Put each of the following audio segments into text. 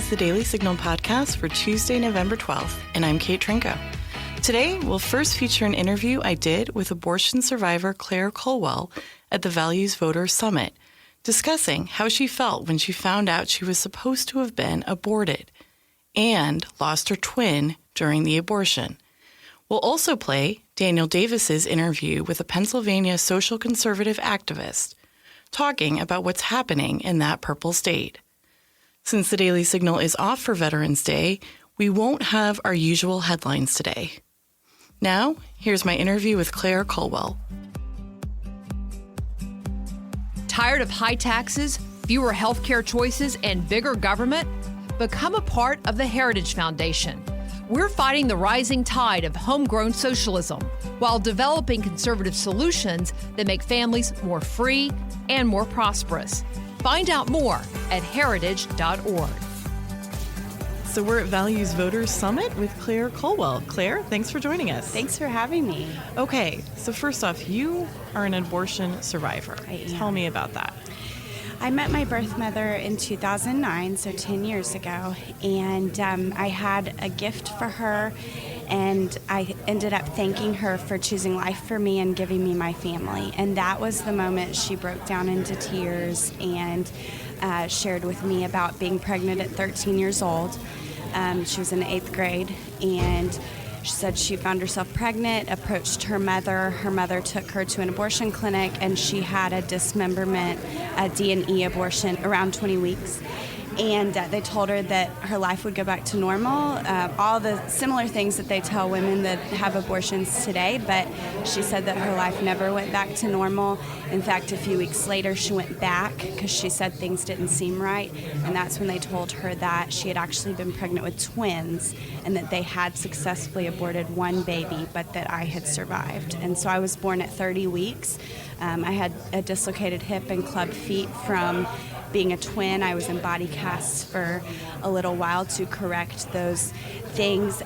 is the Daily Signal podcast for Tuesday, November 12th, and I'm Kate Trinko. Today, we'll first feature an interview I did with abortion survivor Claire Culwell at the Values Voters Summit, discussing how she felt when she found out she was supposed to have been aborted and lost her twin during the abortion. We'll also play Daniel Davis's interview with a Pennsylvania social conservative activist, talking about what's happening in that purple state. Since the Daily Signal is off for Veterans Day, we won't have our usual headlines today. Now, here's my interview with Claire Culwell. Tired of high taxes, fewer healthcare choices, and bigger government? Become a part of the Heritage Foundation. We're fighting the rising tide of homegrown socialism while developing conservative solutions that make families more free and more prosperous. Find out more at heritage.org. So we're at Values Voters Summit with Claire Culwell. Claire, thanks for joining us. Thanks for having me. Okay, so first off, you are an abortion survivor. I am. Tell me about that. I met my birth mother in 2009, so 10 years ago, and I had a gift for her, and I ended up thanking her for choosing life for me and giving me my family. And that was the moment she broke down into tears and shared with me about being pregnant at 13 years old. She was in 8th grade, and she said she found herself pregnant, approached her mother. Her mother took her to an abortion clinic, and she had a dismemberment, a D&E abortion, around 20 weeks. And they told her that her life would go back to normal, all the similar things that they tell women that have abortions today, but she said that her life never went back to normal. In fact, a few weeks later, she went back because she said things didn't seem right, and that's when they told her that she had actually been pregnant with twins and that they had successfully aborted one baby, but that I had survived. And so I was born at 30 weeks. I had a dislocated hip and clubbed feet from being a twin. I was in body casts for a little while to correct those things.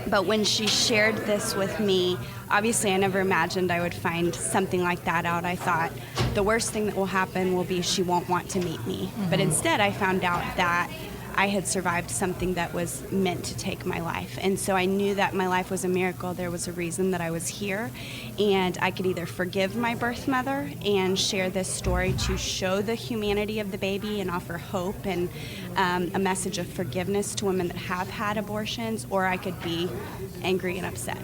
But when she shared this with me, obviously I never imagined I would find something like that out. I thought the worst thing that will happen will be she won't want to meet me. Mm-hmm. But instead I found out that I had survived something that was meant to take my life. And so I knew that my life was a miracle. There was a reason that I was here. And I could either forgive my birth mother and share this story to show the humanity of the baby and offer hope and a message of forgiveness to women that have had abortions, or I could be angry and upset.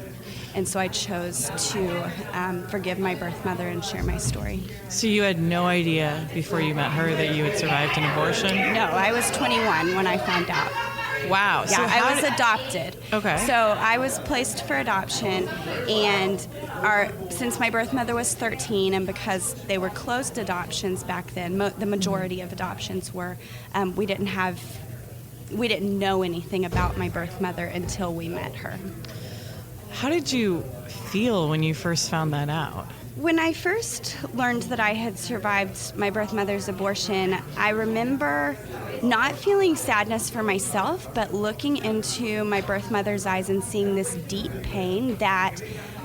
And so I chose to forgive my birth mother and share my story. So you had no idea before you met her that you had survived an abortion? No, I was 21 when I found out. Wow. Yeah, so I was adopted. Okay. So I was placed for adoption, and since my birth mother was 13, and because they were closed adoptions back then, the majority of adoptions were, we didn't know anything about my birth mother until we met her. How did you feel when you first found that out? When I first learned that I had survived my birth mother's abortion, I remember not feeling sadness for myself, but looking into my birth mother's eyes and seeing this deep pain that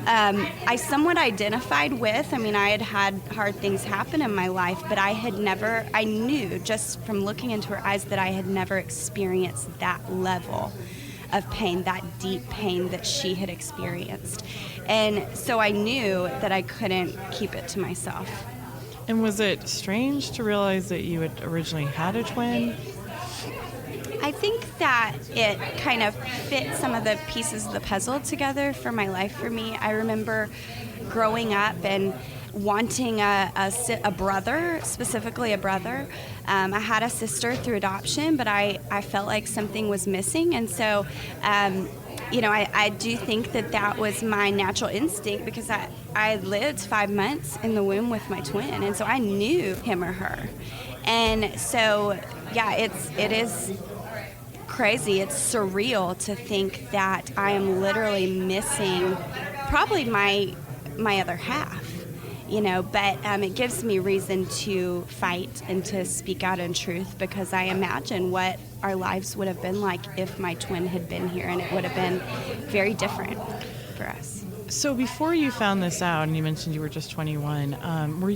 I somewhat identified with. I mean, I had had hard things happen in my life, but I knew just from looking into her eyes that I had never experienced that level of pain, that deep pain that she had experienced. And so I knew that I couldn't keep it to myself. And was it strange to realize that you had originally had a twin? I think that it kind of fit some of the pieces of the puzzle together for my life for me. I remember growing up and wanting a brother, specifically a brother. I had a sister through adoption, but I felt like something was missing. And so, I do think that was my natural instinct because I lived 5 months in the womb with my twin. And so I knew him or her. And so, yeah, it is crazy. It's surreal to think that I am literally missing probably my other half. But it gives me reason to fight and to speak out in truth because I imagine what our lives would have been like if my twin had been here, and it would have been very different for us. So before you found this out, and you mentioned you were just 21,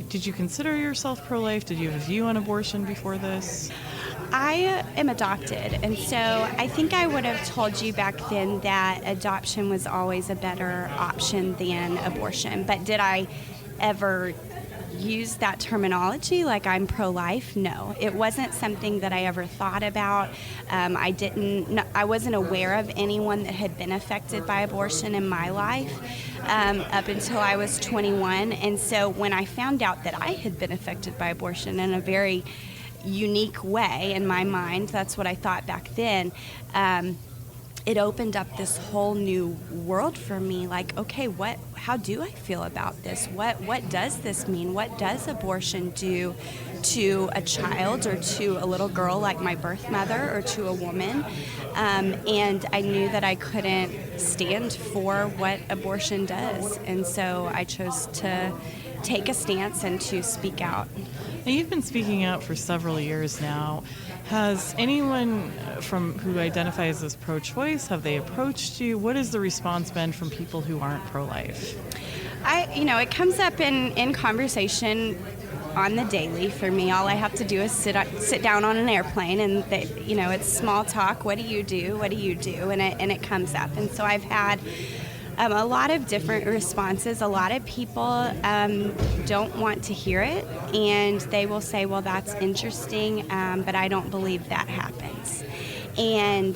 did you consider yourself pro-life? Did you have a view on abortion before this? I am adopted, and so I think I would have told you back then that adoption was always a better option than abortion. But did I ever use that terminology like I'm pro-life? No, it wasn't something that I ever thought about. I wasn't aware of anyone that had been affected by abortion in my life up until I was 21. And so when I found out that I had been affected by abortion in a very unique way in my mind, that's what I thought back then, it opened up this whole new world for me. Like, okay, how do I feel about this? What does this mean? What does abortion do to a child or to a little girl like my birth mother or to a woman? And I knew that I couldn't stand for what abortion does. And so I chose to take a stance and to speak out. Now, you've been speaking out for several years now. Has anyone who identifies as pro-choice, have they approached you? What has the response been from people who aren't pro-life? It comes up in conversation on the daily for me. All I have to do is sit down on an airplane, and it's small talk. What do you do? What do you do? And it comes up. And so I've had a lot of different responses. A lot of people don't want to hear it, and they will say, well, that's interesting, but I don't believe that happens. And,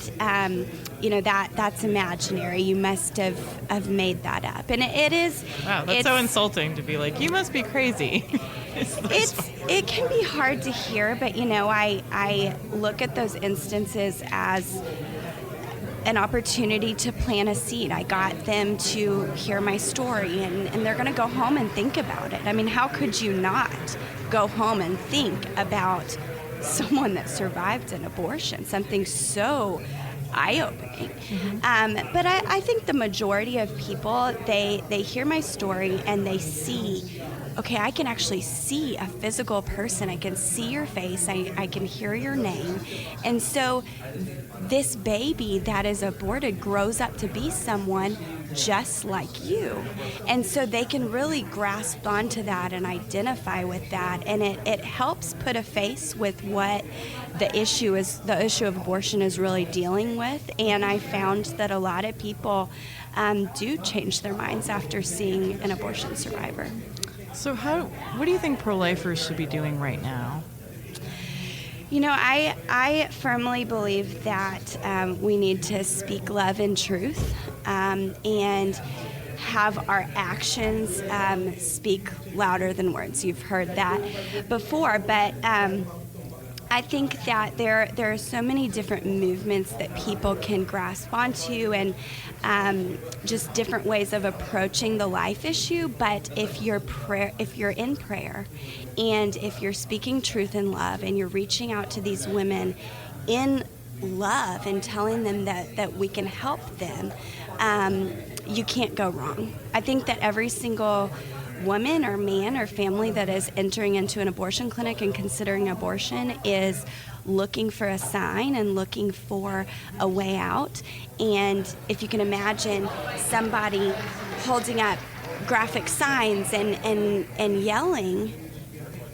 that's imaginary. You must have made that up. And it is... Wow, that's so insulting to be like, you must be crazy. It can be hard to hear, but, I look at those instances as an opportunity to plant a seed. I got them to hear my story, and they're going to go home and think about it. I mean, how could you not go home and think about someone that survived an abortion, something so eye-opening? Mm-hmm. But I think the majority of people, they hear my story and they see, okay, I can actually see a physical person. I can see your face. I can hear your name. And so this baby that is aborted grows up to be someone just like you. And so they can really grasp onto that and identify with that. And it helps put a face with what the issue of abortion is really dealing with. And I found that a lot of people do change their minds after seeing an abortion survivor. So what do you think pro-lifers should be doing right now? I firmly believe that we need to speak love and truth and have our actions speak louder than words. You've heard that before, but I think that there are so many different movements that people can grasp onto, and just different ways of approaching the life issue. But if you're in prayer, and if you're speaking truth in love, and you're reaching out to these women in love and telling them that we can help them, you can't go wrong. I think that every single woman or man or family that is entering into an abortion clinic and considering abortion is looking for a sign and looking for a way out. And if you can imagine somebody holding up graphic signs and yelling,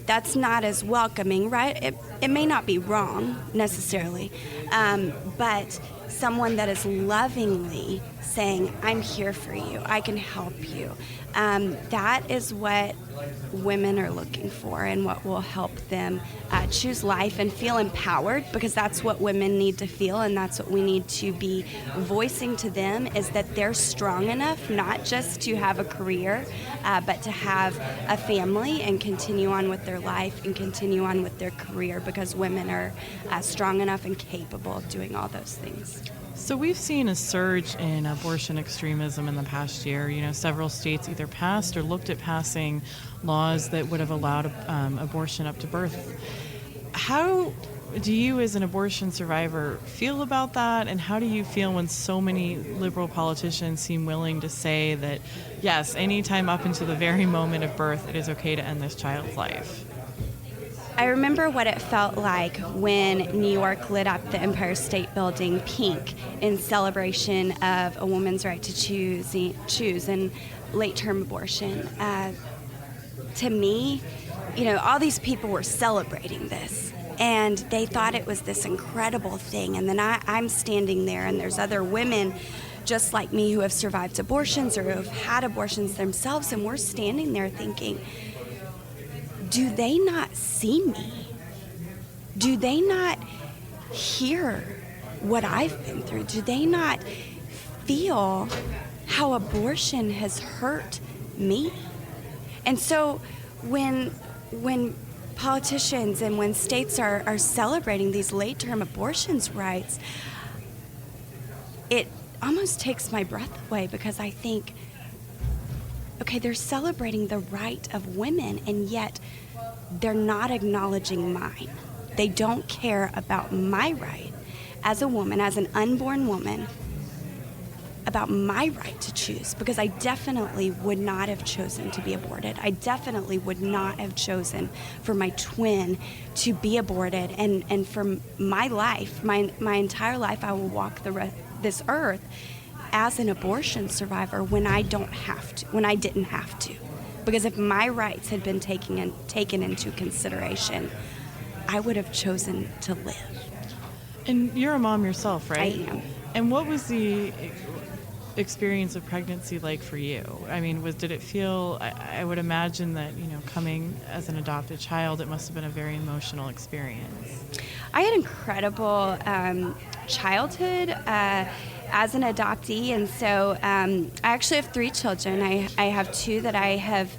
that's not as welcoming, right? It may not be wrong necessarily, but someone that is lovingly saying, I'm here for you, I can help you. That is what women are looking for, and what will help them choose life and feel empowered, because that's what women need to feel, and that's what we need to be voicing to them, is that they're strong enough not just to have a career, but to have a family and continue on with their life and continue on with their career, because women are strong enough and capable of doing all those things. So we've seen a surge in abortion extremism in the past year. Several states either passed or looked at passing laws that would have allowed abortion up to birth. How do you, as an abortion survivor, feel about that? And how do you feel when so many liberal politicians seem willing to say that, yes, anytime up until the very moment of birth, it is okay to end this child's life? I remember what it felt like when New York lit up the Empire State Building pink in celebration of a woman's right to choose and late-term abortion. To me, all these people were celebrating this. And they thought it was this incredible thing. And then I'm standing there, and there's other women just like me who have survived abortions or who have had abortions themselves, and we're standing there thinking, do they not see me? Do they not hear what I've been through? Do they not feel how abortion has hurt me? And so when politicians and when states are celebrating these late-term abortions rights, it almost takes my breath away, because I think, okay, they're celebrating the right of women, and yet they're not acknowledging mine. They don't care about my right as a woman, as an unborn woman, about my right to choose, because I definitely would not have chosen to be aborted. I definitely would not have chosen for my twin to be aborted, and for my life, my entire life, I will walk this earth as an abortion survivor when I didn't have to. Because if my rights had been taken into consideration, I would have chosen to live. And you're a mom yourself, right? I am. And what was the experience of pregnancy like for you? I mean, did it feel, I would imagine that, coming as an adopted child, it must have been a very emotional experience. I had incredible childhood as an adoptee, and so I actually have 3 children. I have 2 that I have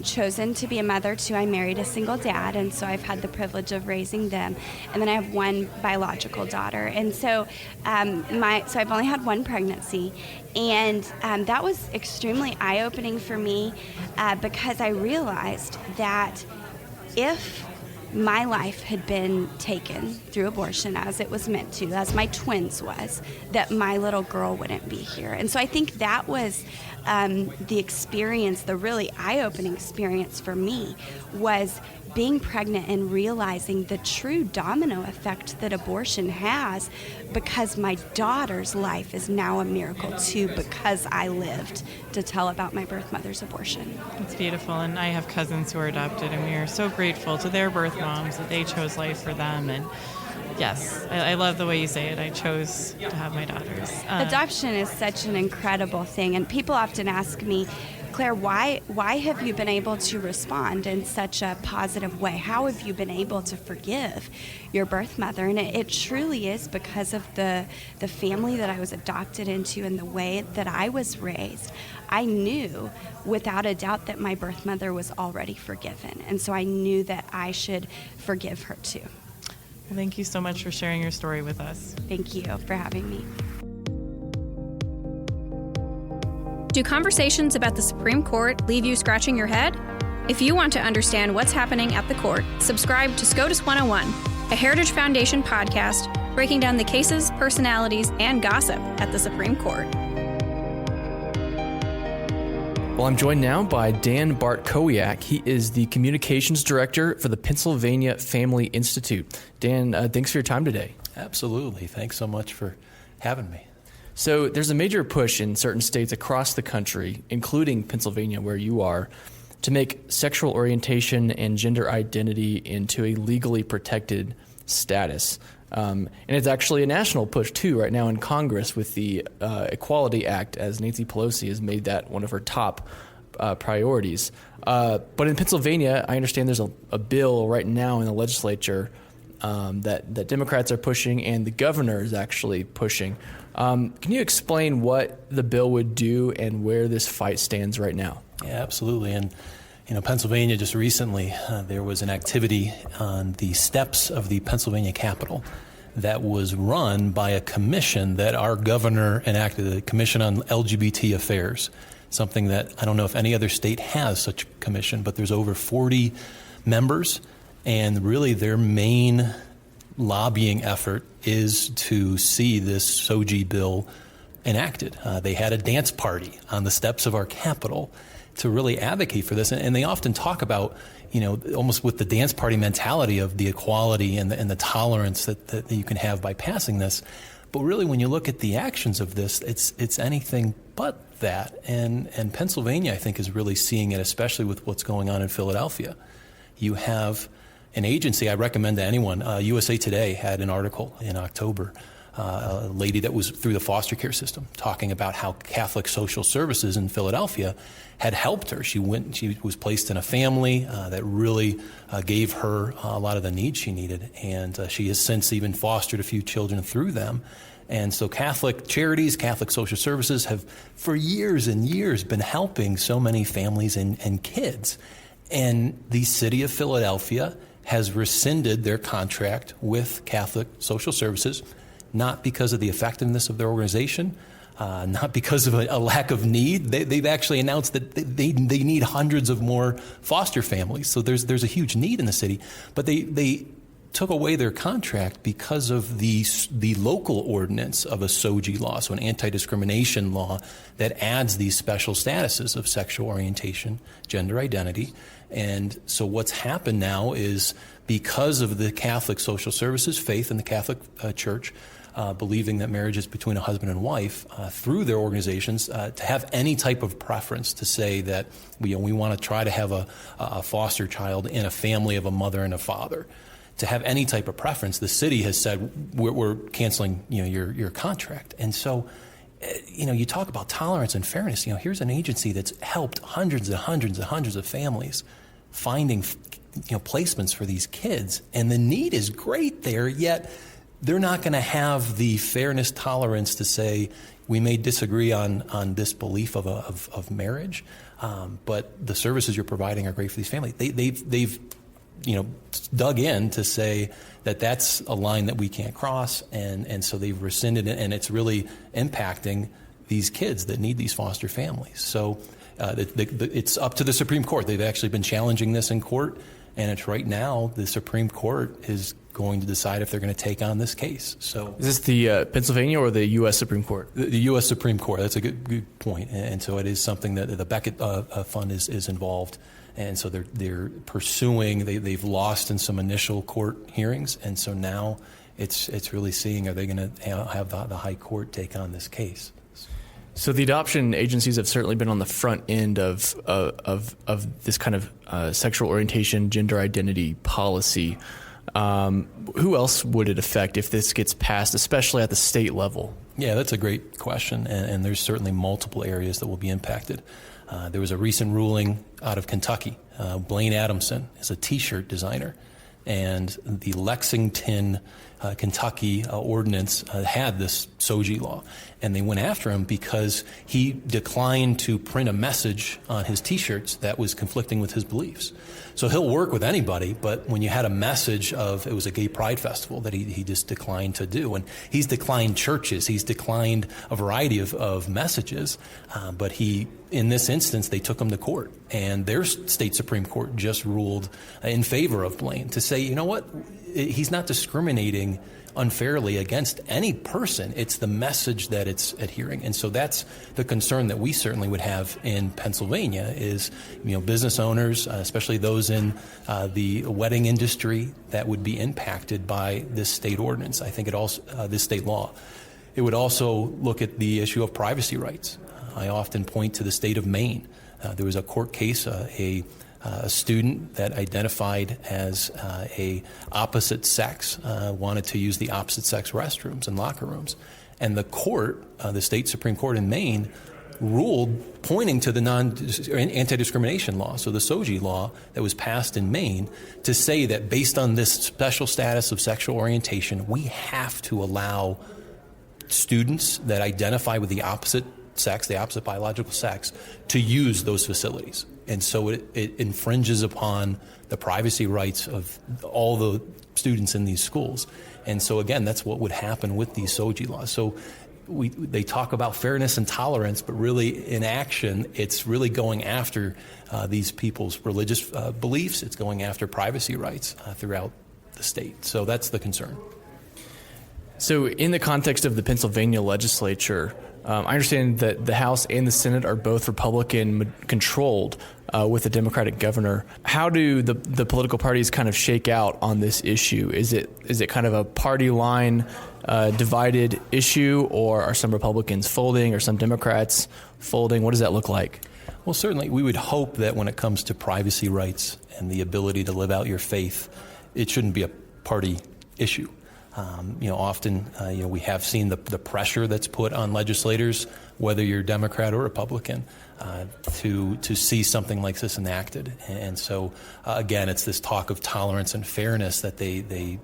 chosen to be a mother to. I married a single dad, and so I've had the privilege of raising them. And then I have 1 biological daughter, and so so I've only had 1 pregnancy, and that was extremely eye-opening for me because I realized that if my life had been taken through abortion as it was meant to, as my twins was, that my little girl wouldn't be here. And so I think that was the experience, the really eye-opening experience for me, was being pregnant and realizing the true domino effect that abortion has, because my daughter's life is now a miracle too, because I lived to tell about my birth mother's abortion. It's beautiful, and I have cousins who are adopted, and we are so grateful to their birth moms that they chose life for them. And yes, I love the way you say it. I chose to have my daughters. Adoption is such an incredible thing, and people often ask me, Claire, why have you been able to respond in such a positive way? How have you been able to forgive your birth mother? And it truly is because of the family that I was adopted into and the way that I was raised. I knew without a doubt that my birth mother was already forgiven, and so I knew that I should forgive her too. Well, thank you so much for sharing your story with us. Thank you for having me. Do conversations about the Supreme Court leave you scratching your head? If you want to understand what's happening at the court, subscribe to SCOTUS 101, a Heritage Foundation podcast breaking down the cases, personalities, and gossip at the Supreme Court. Well, I'm joined now by Dan Bartkowiak. He is the Communications Director for the Pennsylvania Family Institute. Dan, thanks for your time today. Absolutely. Thanks so much for having me. So there's a major push in certain states across the country, including Pennsylvania, where you are, to make sexual orientation and gender identity into a legally protected status. And it's actually a national push, too, right now in Congress with the Equality Act, as Nancy Pelosi has made that one of her top priorities. But in Pennsylvania, I understand there's a bill right now in the legislature that Democrats are pushing and the governor is actually pushing. Can you explain what the bill would do and where this fight stands right now? Yeah, absolutely. And, Pennsylvania just recently, there was an activity on the steps of the Pennsylvania Capitol that was run by a commission that our governor enacted, the Commission on LGBT Affairs, something that I don't know if any other state has such a commission, but there's over 40 members, and really their main lobbying effort is to see this SOGI bill enacted. They had a dance party on the steps of our Capitol to really advocate for this. And they often talk about, almost with the dance party mentality of the equality and the tolerance that you can have by passing this. But really, when you look at the actions of this, it's anything but that. And Pennsylvania, I think, is really seeing it, especially with what's going on in Philadelphia. You have an agency I recommend to anyone. USA Today had an article in October, a lady that was through the foster care system talking about how Catholic Social Services in Philadelphia had helped her. She was placed in a family that really gave her a lot of the needs she needed, and she has since even fostered a few children through them. And so Catholic charities, Catholic Social Services have for years and years been helping so many families and kids. And the city of Philadelphia has rescinded their contract with Catholic Social Services, not because of the effectiveness of their organization, not because of a lack of need. They've actually announced that they need hundreds of more foster families. So there's a huge need in the city. But they took away their contract because of the local ordinance of a SOGI law, so an anti-discrimination law that adds these special statuses of sexual orientation, gender identity. And so what's happened now is because of the Catholic Social Services faith in the Catholic Church, believing that marriage is between a husband and wife, through their organizations, to have any type of preference to say that we want to try to have a foster child in a family of a mother and a father. To have any type of preference, the city has said we're canceling your contract. And so you talk about tolerance and fairness. Here's an agency that's helped hundreds and hundreds and hundreds of families finding placements for these kids, and the need is great there, yet they're not going to have the fairness tolerance to say we may disagree on this belief of marriage, but the services you're providing are great for these families. They've dug in to say that that's a line that we can't cross, and so they've rescinded it, and it's really impacting these kids that need these foster families. So it's up to the Supreme Court. They've actually been challenging this in court, and it's right now the Supreme Court is going to decide if they're going to take on this case. So is this the Pennsylvania or the U.S. Supreme Court? The U.S. Supreme Court. That's a good point, and so it is something that the Beckett Fund is involved. And so they're pursuing. They've lost in some initial court hearings, and so now it's really seeing, are they going to have the High Court take on this case? So the adoption agencies have certainly been on the front end of this kind of sexual orientation, gender identity policy. Who else would it affect if this gets passed, especially at the state level? Yeah, that's a great question, and there's certainly multiple areas that will be impacted. There was a recent ruling out of Kentucky. Blaine Adamson is a T-shirt designer, and the Lexington, Kentucky ordinance had this SOGI law, and they went after him because he declined to print a message on his T-shirts that was conflicting with his beliefs. So he'll work with anybody, but when you had a message of it was a gay pride festival that he just declined to do, and he's declined churches, he's declined a variety of messages, but in this instance, they took him to court, and their state Supreme Court just ruled in favor of Blaine to say, you know what, he's not discriminating unfairly against any person. It's the message that it's adhering. And so that's the concern that we certainly would have in Pennsylvania is, business owners, especially those in the wedding industry, that would be impacted by this state ordinance. I think this state law. It would also look at the issue of privacy rights. I often point to the state of Maine. There was a court case, a student that identified as a opposite sex wanted to use the opposite sex restrooms and locker rooms. And the court, the state Supreme Court in Maine, ruled pointing to the anti-discrimination law, so the SOGI law that was passed in Maine, to say that based on this special status of sexual orientation, we have to allow students that identify with the opposite sex, the opposite biological sex, to use those facilities. And so it infringes upon the privacy rights of all the students in these schools. And so, again, that's what would happen with these SOGI laws. So they talk about fairness and tolerance, but really in action, it's really going after these people's religious beliefs. It's going after privacy rights throughout the state. So that's the concern. So in the context of the Pennsylvania legislature, I understand that the House and the Senate are both Republican-controlled with a Democratic governor. How do the political parties kind of shake out on this issue? Is it kind of a party line divided issue, or are some Republicans folding or some Democrats folding? What does that look like? Well, certainly we would hope that when it comes to privacy rights and the ability to live out your faith, it shouldn't be a party issue. Often, we have seen the pressure that's put on legislators, whether you're Democrat or Republican, to see something like this enacted. And so, again, it's this talk of tolerance and fairness that they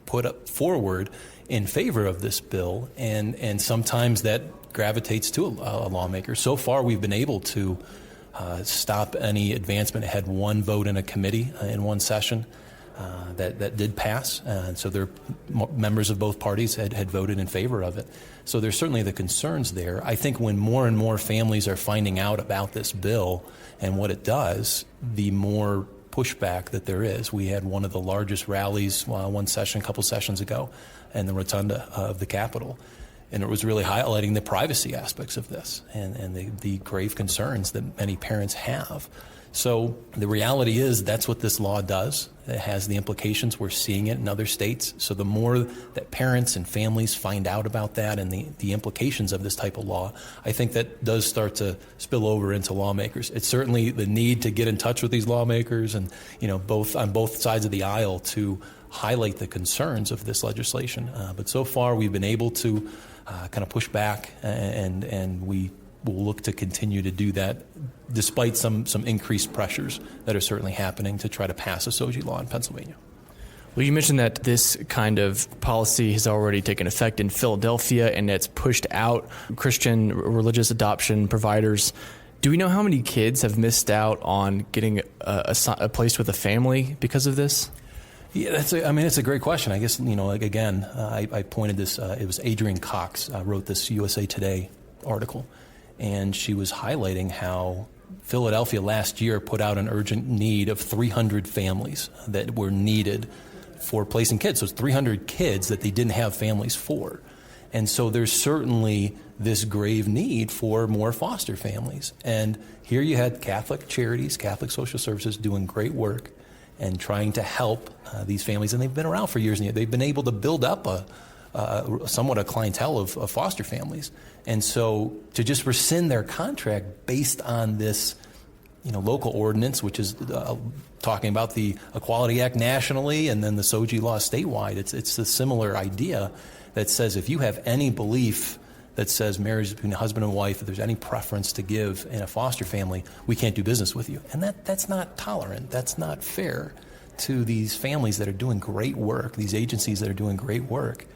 put up forward in favor of this bill, and sometimes that gravitates to a lawmaker. So far, we've been able to stop any advancement. It had one vote in a committee in one session. That did pass, and so members of both parties had voted in favor of it. So there's certainly the concerns there. I think when more and more families are finding out about this bill and what it does, the more pushback that there is. We had one of the largest rallies one session, a couple sessions ago, in the rotunda of the Capitol. And it was really highlighting the privacy aspects of this and the grave concerns that many parents have. So the reality is that's what this law does. It has the implications. We're seeing it in other states. So the more that parents and families find out about that and the implications of this type of law, I think that does start to spill over into lawmakers. It's certainly the need to get in touch with these lawmakers and, both on both sides of the aisle to highlight the concerns of this legislation. But so far we've been able to kind of push back, and we will look to continue to do that despite some increased pressures that are certainly happening to try to pass a SOGI law in Pennsylvania. Well, you mentioned that this kind of policy has already taken effect in Philadelphia, and it's pushed out Christian religious adoption providers. Do we know how many kids have missed out on getting a place with a family because of this? Yeah, it's a great question. I guess, again, I pointed this, it was Adrienne Cox wrote this USA Today article, and she was highlighting how Philadelphia last year put out an urgent need of 300 families that were needed for placing kids. So it's 300 kids that they didn't have families for. And so there's certainly this grave need for more foster families. And here you had Catholic charities, Catholic social services doing great work and trying to help these families. And they've been around for years and they've been able to build up somewhat a clientele of foster families. And so to just rescind their contract based on this, local ordinance, which is talking about the Equality Act nationally and then the SOGI law statewide, it's a similar idea that says if you have any belief that says marriage between a husband and wife, if there's any preference to give in a foster family, we can't do business with you. And that's not tolerant. That's not fair to these families that are doing great work, these agencies that are doing great work,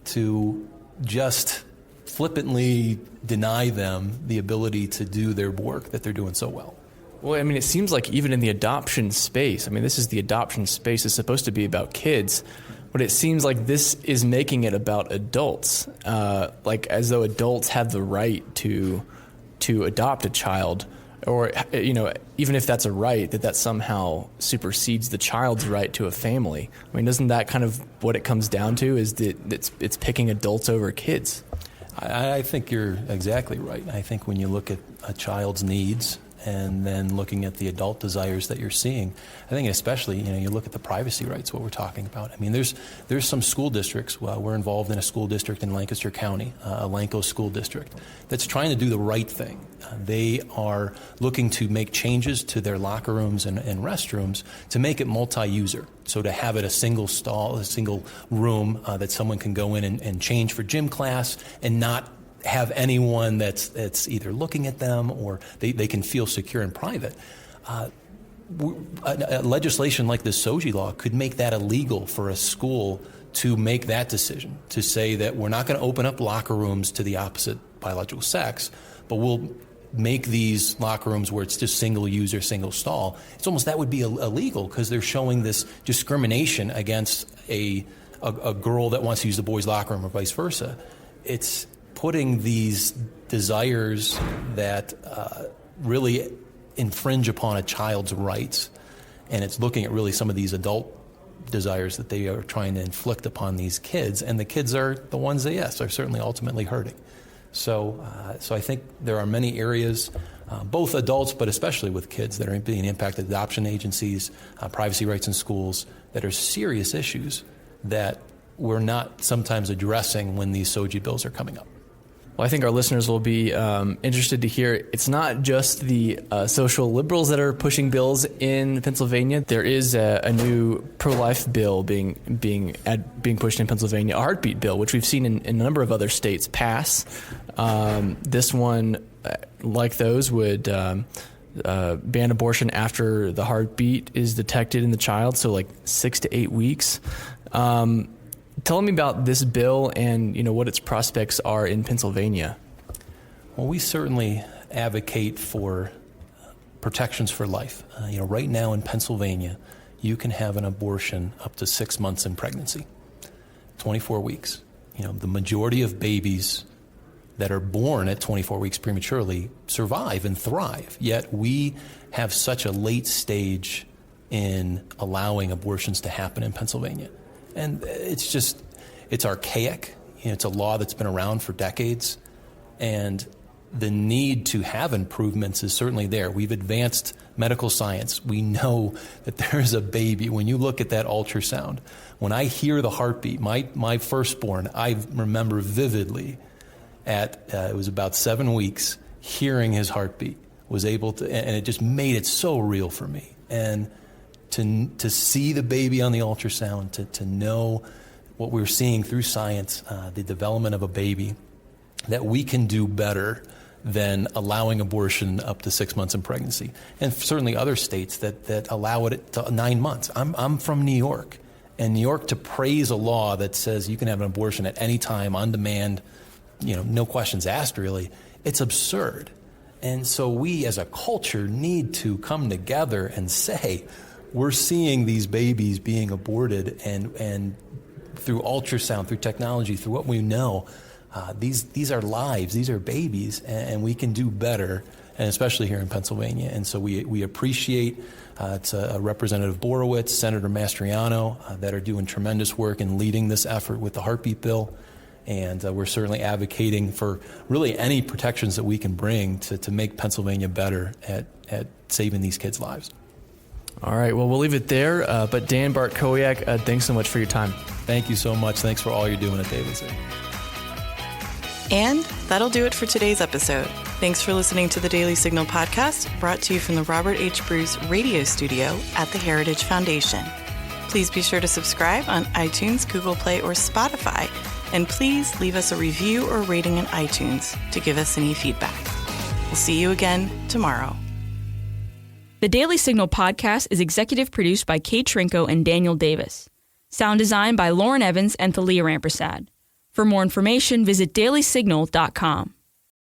to just flippantly deny them the ability to do their work that they're doing so well. Well, it seems like even in the adoption space, this is the adoption space is supposed to be about kids, but it seems like this is making it about adults, like as though adults have the right to adopt a child, or, even if that's a right, that somehow supersedes the child's right to a family. Isn't that kind of what it comes down to, is that it's picking adults over kids? I think you're exactly right. I think when you look at a child's needs and then looking at the adult desires that you're seeing, I think especially, you look at the privacy rights, what we're talking about. There's some school districts. Well, we're involved in a school district in Lancaster County, a Lanco school district, that's trying to do the right thing. They are looking to make changes to their locker rooms and restrooms to make it multi-user. So to have it a single stall, a single room that someone can go in and change for gym class and not have anyone that's either looking at them or they can feel secure and private. A legislation like this SOGI law could make that illegal for a school to make that decision, to say that we're not going to open up locker rooms to the opposite biological sex, but we'll make these locker rooms where it's just single user, single stall. It's almost, that would be illegal because they're showing this discrimination against a girl that wants to use the boys' locker room or vice versa. It's putting these desires that really infringe upon a child's rights, and it's looking at really some of these adult desires that they are trying to inflict upon these kids, and the kids are the ones that, yes, are certainly ultimately hurting. So I think there are many areas, both adults but especially with kids, that are being impacted, adoption agencies, privacy rights in schools, that are serious issues that we're not sometimes addressing when these SOGI bills are coming up. Well, I think our listeners will be interested to hear it's not just the social liberals that are pushing bills in Pennsylvania. There is a new pro-life bill being pushed in Pennsylvania, a heartbeat bill, which we've seen in a number of other states pass. This one, like those, would ban abortion after the heartbeat is detected in the child, so like 6 to 8 weeks. Tell me about this bill and what its prospects are in Pennsylvania. Well, we certainly advocate for protections for life. Right now in Pennsylvania, you can have an abortion up to 6 months in pregnancy, 24 weeks. The majority of babies that are born at 24 weeks prematurely survive and thrive, yet we have such a late stage in allowing abortions to happen in Pennsylvania. And it's archaic. It's a law that's been around for decades, and the need to have improvements is certainly there. We've advanced medical science. We know that there's a baby. When you look at that ultrasound, when I hear the heartbeat, my firstborn, I remember vividly it was about 7 weeks, hearing his heartbeat, was able to, and it just made it so real for me. And to see the baby on the ultrasound, to know what we're seeing through science, the development of a baby, that we can do better than allowing abortion up to 6 months in pregnancy. And certainly other states that allow it to 9 months. I'm from New York, and New York, to praise a law that says you can have an abortion at any time, on demand, no questions asked really, it's absurd. And so we as a culture need to come together and say, we're seeing these babies being aborted, and through ultrasound, through technology, through what we know, these are lives, these are babies, and we can do better, and especially here in Pennsylvania. And so we appreciate it's Representative Borowitz, Senator Mastriano, that are doing tremendous work in leading this effort with the heartbeat bill. And we're certainly advocating for really any protections that we can bring to make Pennsylvania better at saving these kids' lives. All right, well, we'll leave it there. But Dan Bartkowiak, thanks so much for your time. Thank you so much. Thanks for all you're doing at Daily Signal. And that'll do it for today's episode. Thanks for listening to the Daily Signal podcast, brought to you from the Robert H. Bruce radio studio at the Heritage Foundation. Please be sure to subscribe on iTunes, Google Play, or Spotify. And please leave us a review or rating in iTunes to give us any feedback. We'll see you again tomorrow. The Daily Signal podcast is executive produced by Kate Trinko and Daniel Davis. Sound design by Lauren Evans and Thalia Rampersad. For more information, visit dailysignal.com.